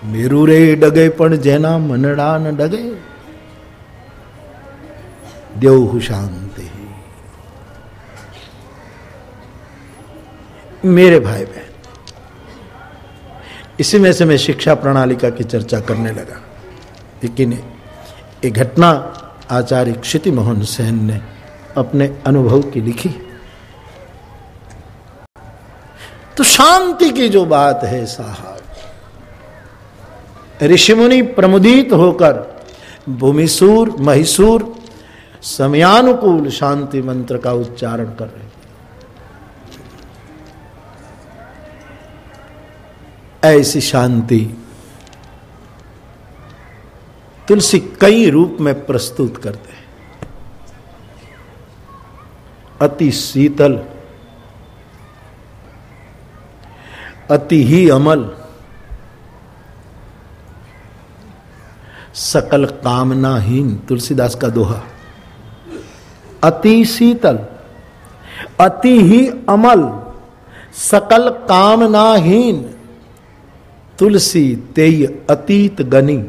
मेरू रे डगे पण जेना मनड़ा न डगे, देव शांति। मेरे भाई बहन, इसी में से मैं शिक्षा प्रणालिका की चर्चा करने लगा, लेकिन एक घटना आचार्य क्षिति मोहन सेन ने अपने अनुभव की लिखी। तो शांति की जो बात है साहब, ऋषिमुनि प्रमुदित होकर भूमिसूर महिसूर समयानुकूल शांति मंत्र का उच्चारण कर रहे हैं। ऐसी शांति तुलसी कई रूप में प्रस्तुत करते हैं। अति शीतल, अति ही अमल, सकल कामनाहीन। तुलसीदास का दोहा, अति शीतल, अति ही अमल, सकल कामनाहीन, तुलसी तेय अतीत गनी,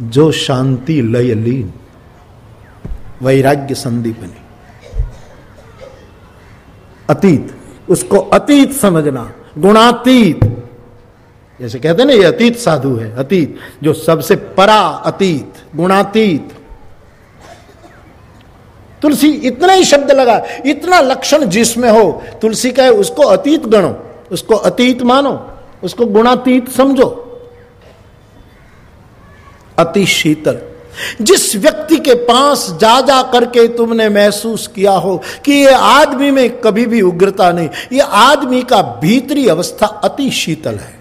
जो शांति लय लीन। वैराग्य संदीपनी। अतीत, उसको अतीत समझना, गुणातीत। जैसे कहते हैं ना, ये अतीत साधु है, अतीत जो सबसे परा, अतीत गुणातीत। तुलसी इतना ही शब्द लगा, इतना लक्षण जिसमें हो, तुलसी का है उसको अतीत गणो, उसको अतीत मानो, उसको गुणातीत समझो। अति शीतल, जिस व्यक्ति के पास जा जा करके तुमने महसूस किया हो कि ये आदमी में कभी भी उग्रता नहीं, ये आदमी का भीतरी अवस्था अति शीतल है।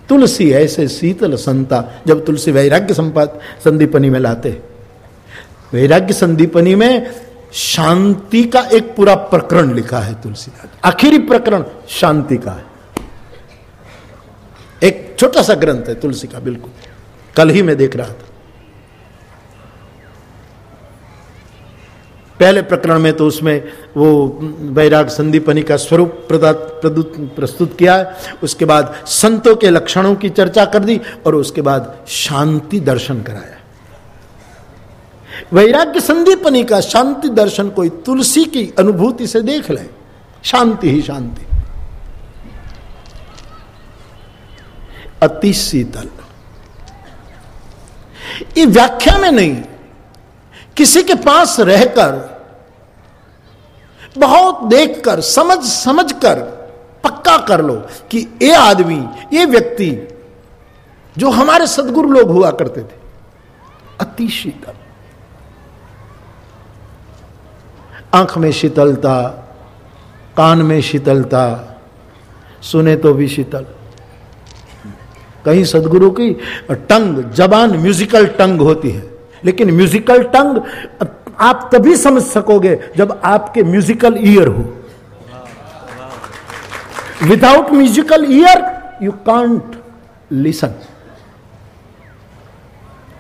तुलसी ऐसे शीतल संता। जब तुलसी वैराग्य संदीपनी में लाते, वैराग्य संदीपनी में शांति का एक पूरा प्रकरण लिखा है तुलसीदास। आखिरी प्रकरण शांति का है, एक छोटा सा ग्रंथ है तुलसी का, बिल्कुल कल ही मैं देख रहा था। पहले प्रकरण में तो उसमें वो वैराग संदीपनी का स्वरूप प्रस्तुत किया है, उसके बाद संतों के लक्षणों की चर्चा कर दी, और उसके बाद शांति दर्शन कराया। वैराग्य संदीपनी का शांति दर्शन कोई तुलसी की अनुभूति से देख ले, शांति ही शांति। अति शीतल, ये व्याख्या में नहीं, किसी के पास रहकर, बहुत देखकर, समझ कर पक्का कर लो कि ये आदमी, ये व्यक्ति जो हमारे सदगुरु लोग हुआ करते थे, अति शीतल। आंख में शीतलता, कान में शीतलता, सुने तो भी शीतल। कहीं सदगुरु की टंग, जबान म्यूजिकल टंग होती है, लेकिन म्यूजिकल टंग आप तभी समझ सकोगे जब आपके म्यूजिकल ईयर हो। Without musical year you can't listen.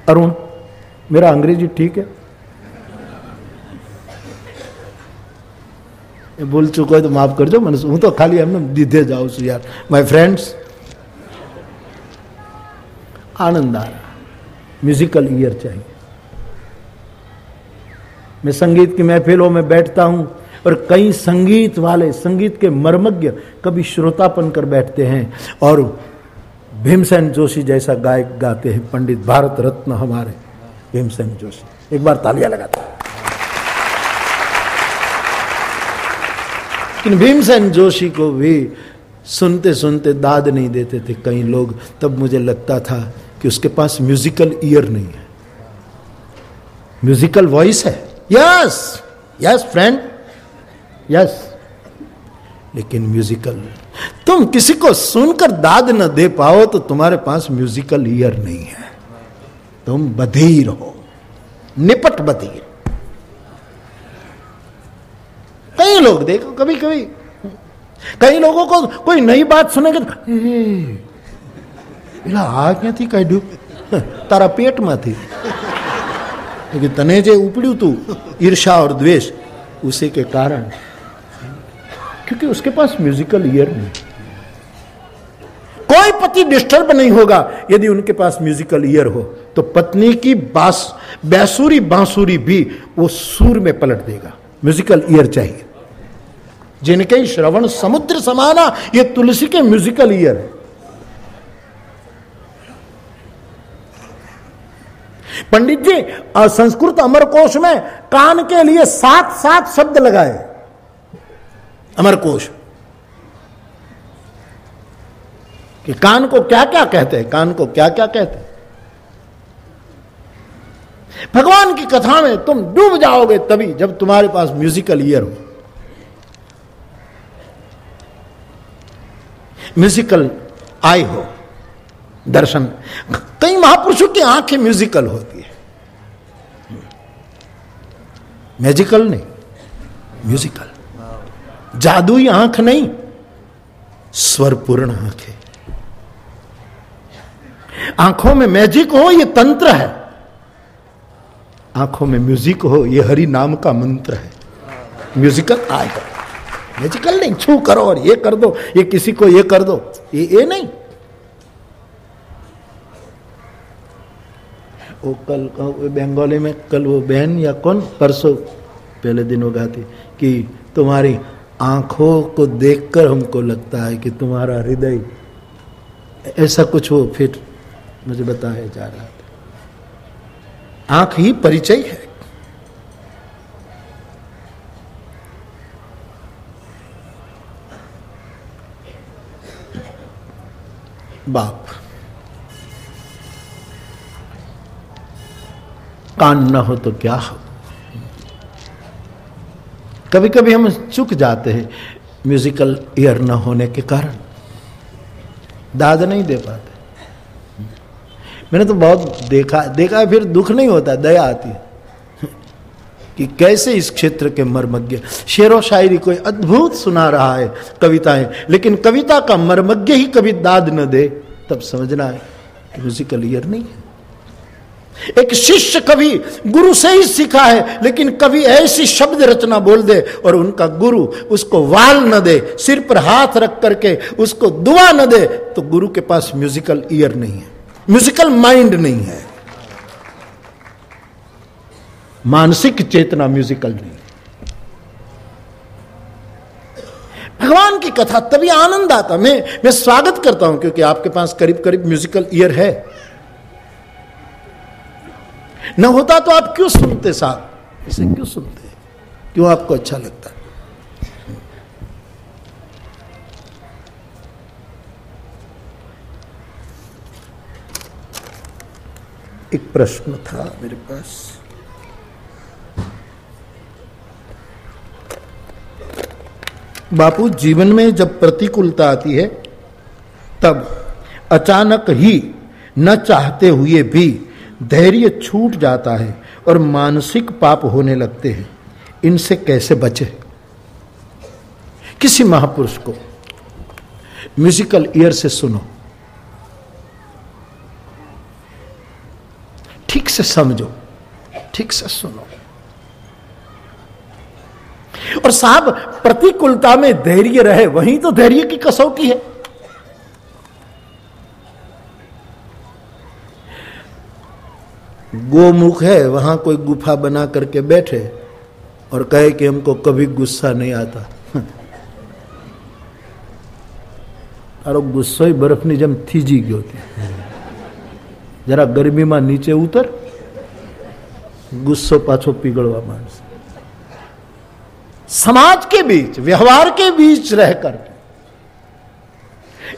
Arun, मेरा अंग्रेजी ठीक है? बोल चुका है तो माफ कर दो, मैंने हूं तो खाली हमने दीदे जाओ यार। माय फ्रेंड्स, आनंद आ रहा, म्यूजिकल ईयर चाहिए। मैं संगीत की महफिलों में बैठता हूं, और कई संगीत वाले, संगीत के मर्मज्ञ कभी श्रोतापन कर बैठते हैं, और भीमसेन जोशी जैसा गायक गाते हैं, पंडित भारत रत्न हमारे भीमसेन जोशी। एक बार तालियां लगाते हैं। लेकिन भीमसेन जोशी को भी सुनते सुनते दाद नहीं देते थे कई लोग। तब मुझे लगता था कि उसके पास म्यूजिकल ईयर नहीं है, म्यूजिकल वॉइस है। यस यस फ्रेंड, यस, लेकिन म्यूजिकल, तुम किसी को सुनकर दाद न दे पाओ तो तुम्हारे पास म्यूजिकल ईयर नहीं है, तुम बधिर हो, निपट बधिर। कई लोग देखो, कभी कभी कई लोगों को कोई नई बात सुनेंगे तो आ क्या थी, कह दू तारा पेट में थी, लेकिन तने जे उपड़्यू तू ईर्षा और द्वेष, उसी के कारण क्योंकि उसके पास म्यूजिकल ईयर नहीं। कोई पति डिस्टर्ब नहीं होगा यदि उनके पास म्यूजिकल ईयर हो, तो पत्नी की बैसुरी बांसुरी भी वो सुर में पलट देगा। म्यूजिकल ईयर चाहिए। जिनके श्रवण समुद्र समाना, ये तुलसी के म्यूजिकल ईयर है। पंडित जी संस्कृत अमरकोश में कान के लिए 7 शब्द लगाए। अमरकोश कि कान को क्या क्या कहते हैं, कान को क्या क्या कहते हैं। भगवान की कथा में तुम डूब जाओगे तभी जब तुम्हारे पास म्यूजिकल ईयर हो, म्यूजिकल आई हो, दर्शन। कई महापुरुषों की आंखें म्यूजिकल होती है, मैजिकल नहीं, म्यूजिकल। जादुई आंख नहीं, स्वरपूर्ण आंख है। आंखों में मैजिक हो ये तंत्र है, आंखों में म्यूजिक हो ये हरि नाम का मंत्र है। म्यूजिकल आई हो, मैजिकल नहीं छू करो और ये कर दो, ये किसी को ये कर दो, ये नहीं। वो कल बंगाली में कल वो बहन या कौन परसों पहले दिन वो गाती कि तुम्हारी आंखों को देखकर हमको लगता है कि तुम्हारा हृदय, ऐसा कुछ वो फिर मुझे बताया जा रहा था। आंख ही परिचय है। बाप कान न हो तो क्या हो। कभी कभी हम चूक जाते हैं म्यूजिकल ईयर न होने के कारण, दाद नहीं दे पाते। मैंने तो बहुत देखा है, फिर दुख नहीं होता, दया आती है कि कैसे इस क्षेत्र के मर्मज्ञ शेरो शायरी कोई अद्भुत सुना रहा है, कविताएं, लेकिन कविता का मर्मज्ञ ही कभी दाद न दे, तब समझना है कि म्यूजिकल ईयर नहीं है। एक शिष्य कभी गुरु से ही सीखा है, लेकिन कभी ऐसी शब्द रचना बोल दे और उनका गुरु उसको वाल न दे, सिर पर हाथ रख करके उसको दुआ न दे, तो गुरु के पास म्यूजिकल ईयर नहीं है, म्यूजिकल माइंड नहीं है, मानसिक चेतना म्यूजिकल नहीं। भगवान की कथा तभी आनंद आता। मैं स्वागत करता हूं क्योंकि आपके पास करीब करीब म्यूजिकल ईयर है। न होता तो आप क्यों सुनते साहब, इसे क्यों सुनते, क्यों आपको अच्छा लगता है? एक प्रश्न था मेरे पास। बापू, जीवन में जब प्रतिकूलता आती है तब अचानक ही न चाहते हुए भी धैर्य छूट जाता है और मानसिक पाप होने लगते हैं, इनसे कैसे बचे? किसी महापुरुष को म्यूजिकल ईयर से सुनो, ठीक से समझो, ठीक से सुनो। और साहब, प्रतिकूलता में धैर्य रहे, वहीं तो धैर्य की कसौटी है। गोमुख है, वहां कोई गुफा बना करके बैठे और कहे कि हमको कभी गुस्सा नहीं आता। और गुस्सो ही बर्फनी जम थीजी गयो थी। जरा गर्मी में नीचे उतर, गुस्सो पाछो पिघलवा मानस। समाज के बीच, व्यवहार के बीच रहकर,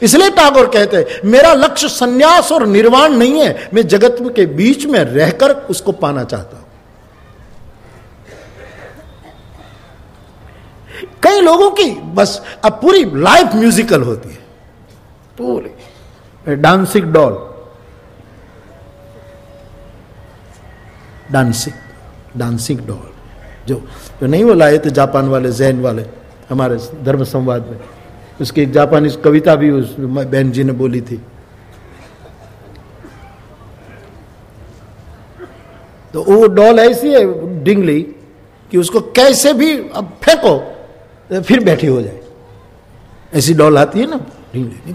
इसलिए टैगोर कहते हैं मेरा लक्ष्य सन्यास और निर्वाण नहीं है, मैं जगत के बीच में रहकर उसको पाना चाहता हूं। कई लोगों की बस अब पूरी लाइफ म्यूजिकल होती है, पूरी डांसिंग डॉल, डांसिंग डॉल जो नहीं वो लाए थे जापान वाले, जैन वाले, हमारे धर्म संवाद में, उसकी एक जापानी कविता भी उस बहन जी ने बोली थी। तो वो डॉल ऐसी है डिंगली कि उसको कैसे भी अब फेंको फिर बैठी हो जाए। ऐसी डॉल आती है ना,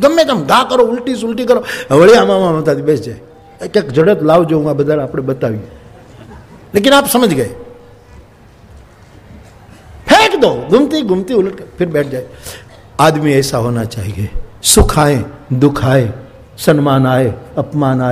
गमे तम घा करो, उल्टी सुलटी करो, वળી આમાં મતાથી બેસ જાય. એક એક ઝડપ લાવજો, હું આ બધા આપણે બતાવીએ. लेकिन आप समझ गए, फेंक दो, घूमती घूमती उलट कर फिर बैठ जाए. आदमी ऐसा होना चाहिए. सुख आए दुख आए, सम्मान आए अपमान आए,